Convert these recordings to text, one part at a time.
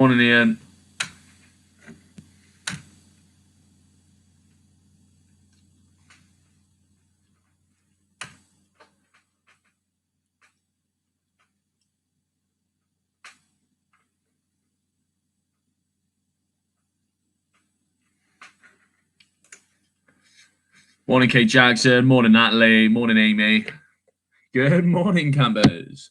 Morning, Ian. Morning, Kate Jackson. Morning, Natalie. Morning, Amy. Good morning, campers.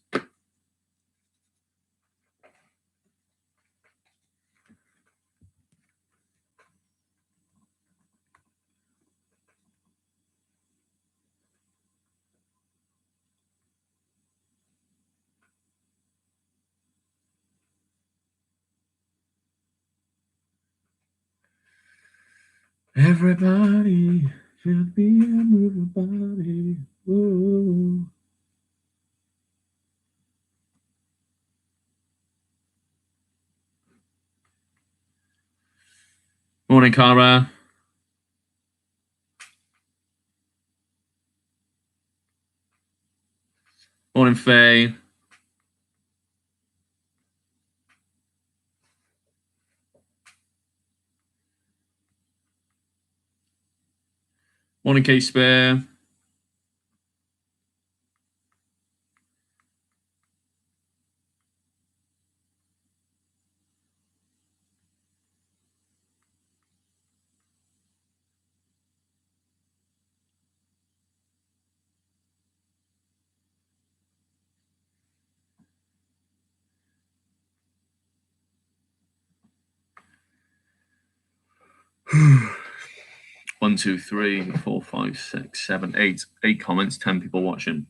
Everybody should be a moving body. Whoa. Morning, Cara. Morning, Faye. Morning, Kate Spear. One, two, three, four, five, six, seven, eight. 8 comments, 10 people watching.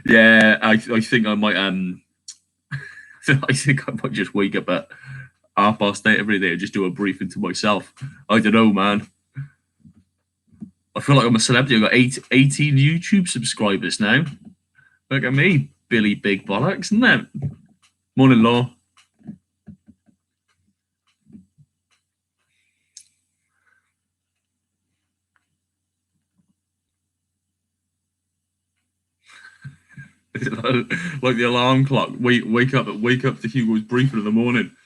Yeah, I think I might I think I might just wake up at 8:30 every day and just do a briefing to myself. I don't know, man. I feel like I'm a celebrity. I've got 18 YouTube subscribers now. Look at me, Billy Big Bollocks, isn't it? Morning, Law. Like the alarm clock. Wake up to Hugo's briefing in the morning.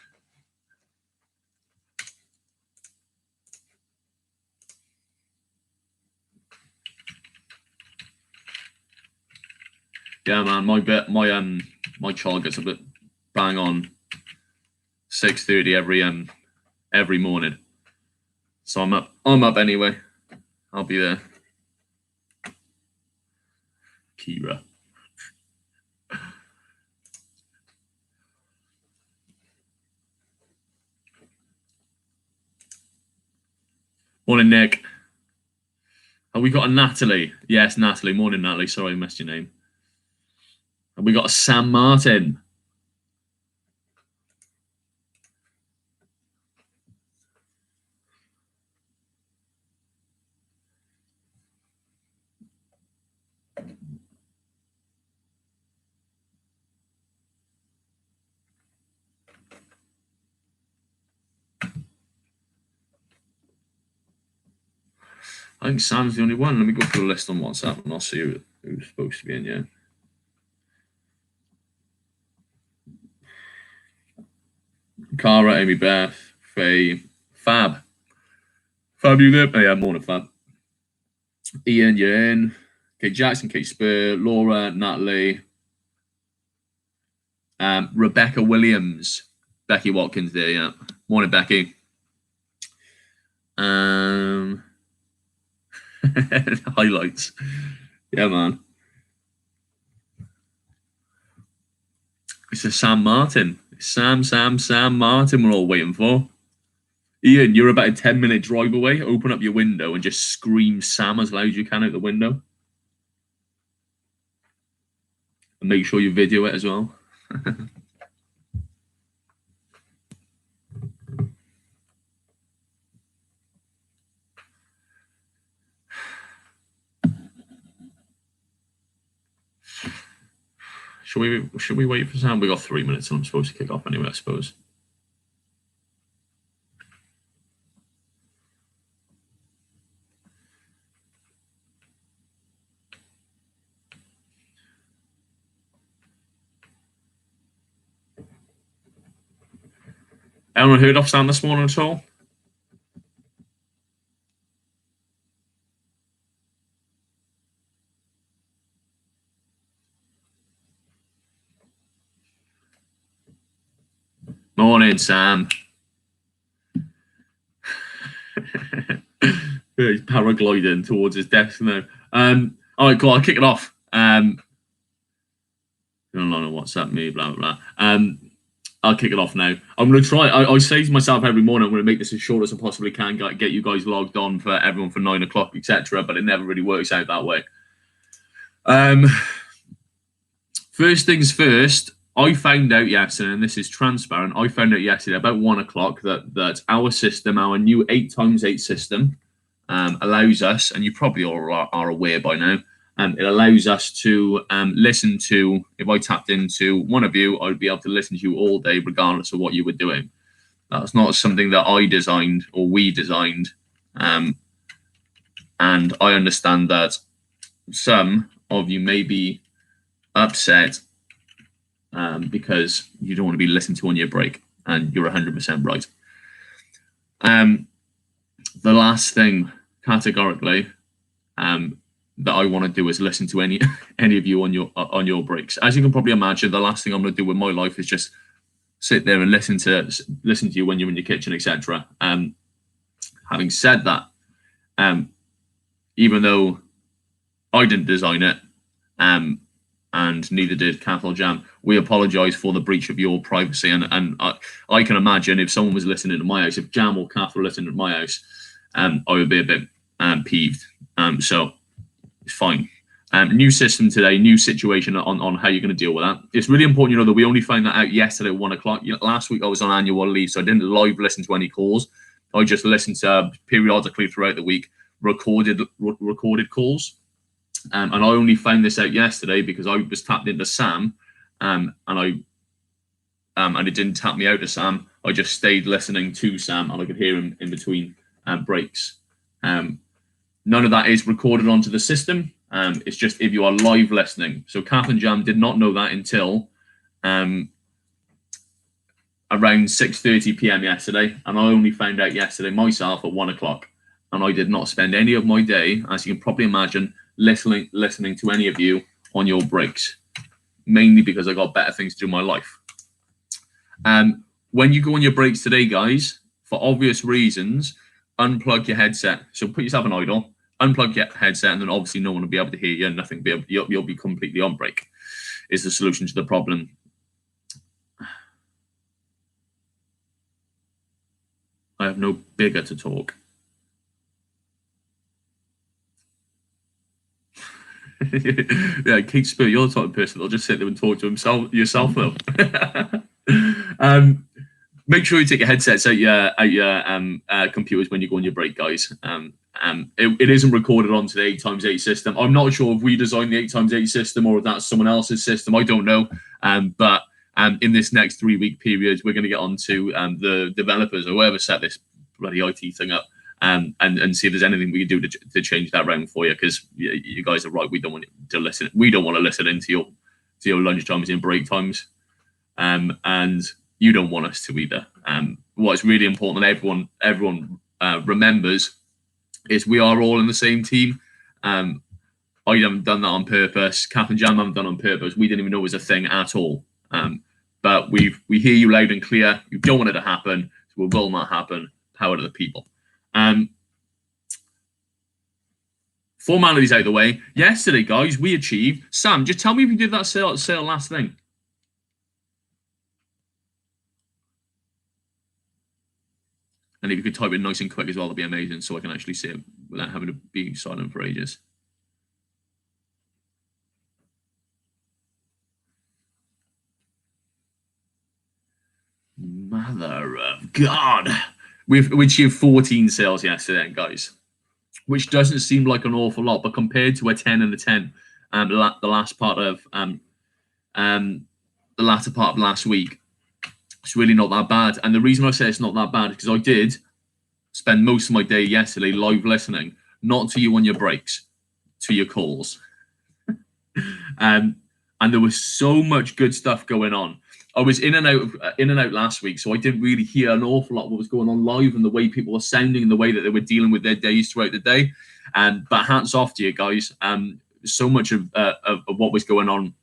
Yeah, man. My child gets up at bang on 6:30 every morning. So I'm up anyway. I'll be there. Kira. Morning, Nick. Have we got a Natalie? Yes, Natalie. Morning, Natalie. Sorry, I missed your name. Have we got a Sam Martin? I think Sam's the only one. Let me go through the list on WhatsApp and I'll see who's supposed to be in here. Cara, Amy Beth, Faye, Fab. Fab, you there? Oh, yeah, morning, Fab. Ian, you're in. Kate Jackson, Kate Spear, Laura, Natalie, Rebecca Williams, Becky Watkins there, yeah. Morning, Becky. Highlights. Yeah, man. It's a Sam Martin. Sam Martin we're all waiting for. Ian, you're about a 10-minute drive away. Open up your window and just scream Sam as loud as you can out the window. And make sure you video it as well. Should we wait for Sam? We got 3 minutes and I'm supposed to kick off anyway, I suppose. Anyone heard of Sam this morning at all? Morning, Sam. He's paragliding towards his desk now. All right, cool. I'll kick it off. I don't know what's up, me, blah, blah, blah. I'll kick it off now. I'm going to try. I say to myself every morning, I'm going to make this as short as I possibly can, get you guys logged on for everyone for 9 o'clock, etc. But it never really works out that way. First things first, I found out yesterday, and this is transparent, I found out yesterday about 1 o'clock that our system, our new 8x8 system, allows us, and you probably all are aware by now, it allows us to listen to, if I tapped into one of you, I'd be able to listen to you all day, regardless of what you were doing. That's not something that I designed or we designed. And I understand that some of you may be upset because you don't want to be listened to on your break, and you're 100% right. The last thing, categorically, that I want to do is listen to any of you on your breaks. As you can probably imagine, the last thing I'm going to do with my life is just sit there and listen to you when you're in your kitchen, etc. Having said that, even though I didn't design it, and neither did Cathal Jam, we apologise for the breach of your privacy. And I can imagine if someone was listening to my house, if Jam or Cathal were listening to my house, I would be a bit peeved. So it's fine. New system today, new situation on how you're going to deal with that. It's really important, that we only found that out yesterday at 1 o'clock. Last week I was on annual leave, so I didn't live listen to any calls. I just listened to periodically throughout the week recorded calls. And I only found this out yesterday because I was tapped into Sam, and it didn't tap me out to Sam. I just stayed listening to Sam, and I could hear him in between breaks. None of that is recorded onto the system. It's just if you are live listening. So Kath and Jam did not know that until around 6:30 p.m. yesterday, and I only found out yesterday myself at 1 o'clock. And I did not spend any of my day, as you can probably imagine, listening to any of you on your breaks, mainly because I got better things to do in my life. When you go on your breaks today, guys, for obvious reasons, unplug your headset. So put yourself on idle, unplug your headset, and then obviously no one will be able to hear you, and you'll be completely on break. Is the solution to the problem. I have no bigger to talk. Yeah, Kate Spur, you're the type of person that'll just sit there and talk to yourself though. Make sure you take your headsets out your computers when you go on your break, guys. It isn't recorded onto the 8x8 system. I'm not sure if we designed the 8x8 system or if that's someone else's system. I don't know. But in this next 3-week period, we're going to get on to the developers or whoever set this bloody IT thing up. And see if there's anything we can do to change that round for you, because you guys are right. We don't want to listen. We don't want to listen into your lunch times and break times, and you don't want us to either. What's really important that everyone remembers is we are all in the same team. I haven't done that on purpose. Kath and Jam haven't done it on purpose. We didn't even know it was a thing at all. But we hear you loud and clear. You don't want it to happen, so it will not happen. Power to the people. Formalities out of the way. Yesterday, guys, we achieved. Sam, just tell me if you did that sale last thing. And if you could type it nice and quick as well, that'd be amazing, so I can actually see it without having to be silent for ages. Mother of God. We achieved 14 sales yesterday, guys, which doesn't seem like an awful lot, but compared to a 10 and a 10, the latter part of last week, it's really not that bad. And the reason I say it's not that bad is because I did spend most of my day yesterday live listening, not to you on your breaks, to your calls. And there was so much good stuff going on. I was in and out last week, so I didn't really hear an awful lot of what was going on live and the way people were sounding and the way that they were dealing with their days throughout the day. But hats off to you guys. So much of what was going on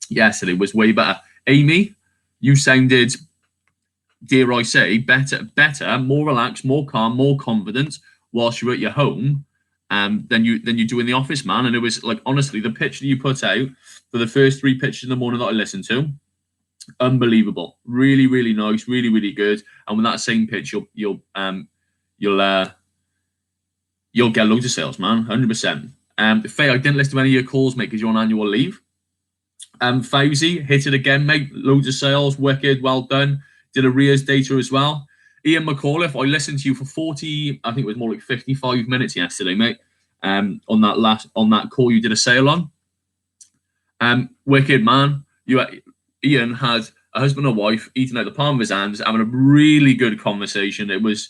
yesterday was way better. Amy, you sounded, dare I say, better, more relaxed, more calm, more confident whilst you're at your home than you do in the office, man. And it was like, honestly, the pitch that you put out for the first 3 pitches in the morning that I listened to, unbelievable, really, really nice, really, really good. And with that same pitch, you'll get loads of sales, man, 100%. Faye, I didn't listen to any of your calls, mate, because you're on annual leave. Fauzi, hit it again, mate. Loads of sales, wicked, well done. Did arrears data as well. Ian McAuliffe, I listened to you for 40, I think it was more like 55 minutes yesterday, mate. On that call you did a sale on. Wicked, man. Ian had a husband and wife eating out the palm of his hands, having a really good conversation. It was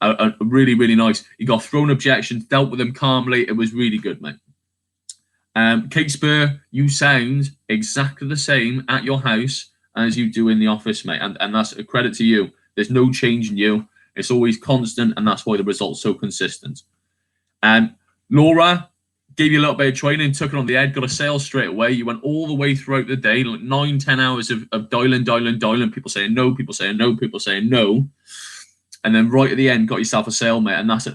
a really, really nice. He got thrown objections, dealt with them calmly. It was really good, mate. Kate Spur, you sound exactly the same at your house as you do in the office, mate. And that's a credit to you. There's no change in you. It's always constant, and that's why the results are so consistent. Laura, gave you a little bit of training, took it on the head, got a sale straight away. You went all the way throughout the day, like 9-10 hours of dialing, people saying no, people saying no, people saying no. And then right at the end, got yourself a sale, mate. And that's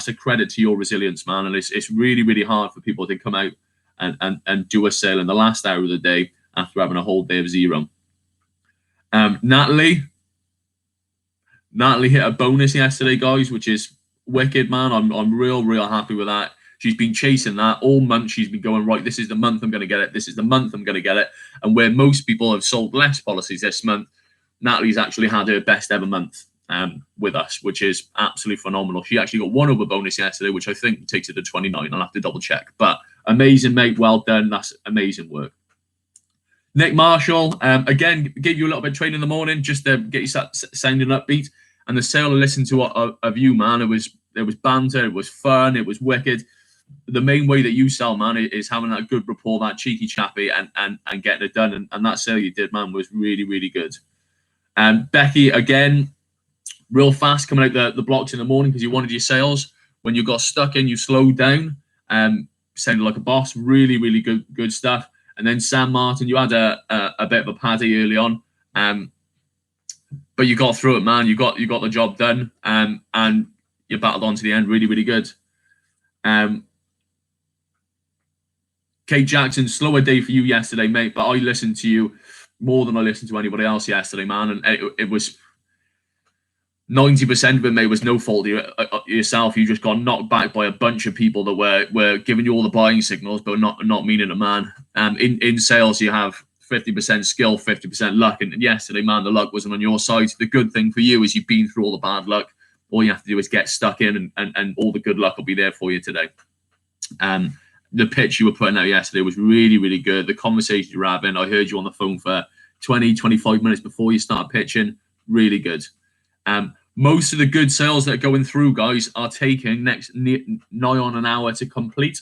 a credit to your resilience, man. And it's really, really hard for people to come out and do a sale in the last hour of the day after having a whole day of zero. Natalie hit a bonus yesterday, guys, which is wicked, man. I'm real happy with that. She's been chasing that all month. She's been going, right, this is the month I'm going to get it. This is the month I'm going to get it. And where most people have sold less policies this month, Natalie's actually had her best ever month with us, which is absolutely phenomenal. She actually got one over bonus yesterday, which I think takes it to 29. I'll have to double check. But amazing, mate. Well done. That's amazing work. Nick Marshall, again, gave you a little bit of training in the morning just to get you sounding upbeat. And the sale I listened to of you, man, it was banter, it was fun, it was wicked. The main way that you sell, man, is having that good rapport, that cheeky chappy, and getting it done. And that sale you did, man, was really, really good. Becky, again, real fast coming out the blocks in the morning because you wanted your sales. When you got stuck in, you slowed down. Sounded like a boss. Really, really good stuff. And then Sam Martin, you had a bit of a paddy early on, but you got through it, man. You got the job done, and you battled on to the end. Really, really good. Kate Jackson, slower day for you yesterday, mate, but I listened to you more than I listened to anybody else yesterday, man. And it was 90% of it, mate, was no fault of yourself. You just got knocked back by a bunch of people that were giving you all the buying signals, but not meaning it, man. In sales, you have 50% skill, 50% luck. And yesterday, man, the luck wasn't on your side. The good thing for you is you've been through all the bad luck. All you have to do is get stuck in, and all the good luck will be there for you today. The pitch you were putting out yesterday was really, really good. The conversation you were having, I heard you on the phone for 20, 25 minutes before you start pitching. Really good. Most of the good sales that are going through, guys, are taking nigh on an hour to complete.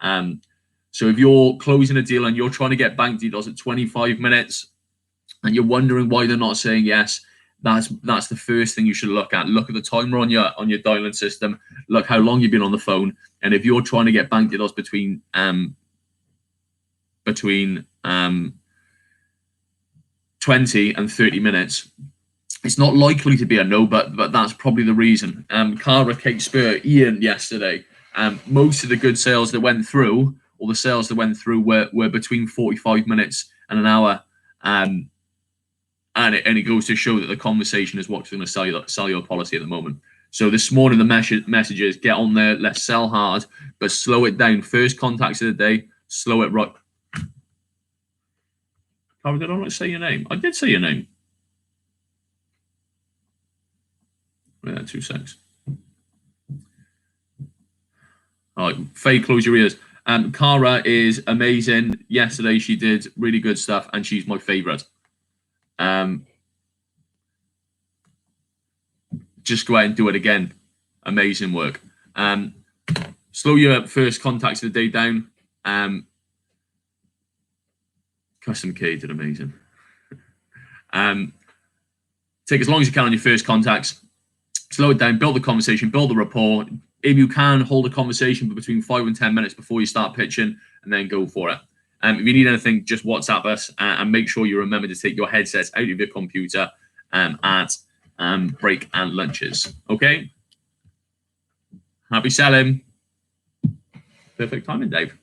So if you're closing a deal and you're trying to get bank details at 25 minutes and you're wondering why they're not saying yes, that's the first thing you should look at. Look at the timer on your dialing system. Look how long you've been on the phone. And if you're trying to get bank details between 20 20 and 30 minutes. It's not likely to be a no, but that's probably the reason. Cara, Kate Spur, Ian yesterday. Most of the good sales that went through, or the sales that went through, were between 45 minutes and an hour. And it goes to show that the conversation is what's going to sell your policy at the moment. So this morning, the message is get on there, let's sell hard, but slow it down. First contacts of the day, slow it right. Oh, did I not say your name? I did say your name. Yeah, 2 seconds. All right, Faye, close your ears. Cara is amazing. Yesterday, she did really good stuff, and she's my favourite. Just go out and do it again. Amazing work. Slow your first contacts of the day down. Custom K did amazing. Take as long as you can on your first contacts. Slow it down, build the conversation, build the rapport. If you can, hold a conversation for between 5 and 10 minutes before you start pitching, and then go for it. If you need anything, just WhatsApp us, and make sure you remember to take your headsets out of your computer at break and lunches. Okay? Happy selling. Perfect timing, Dave.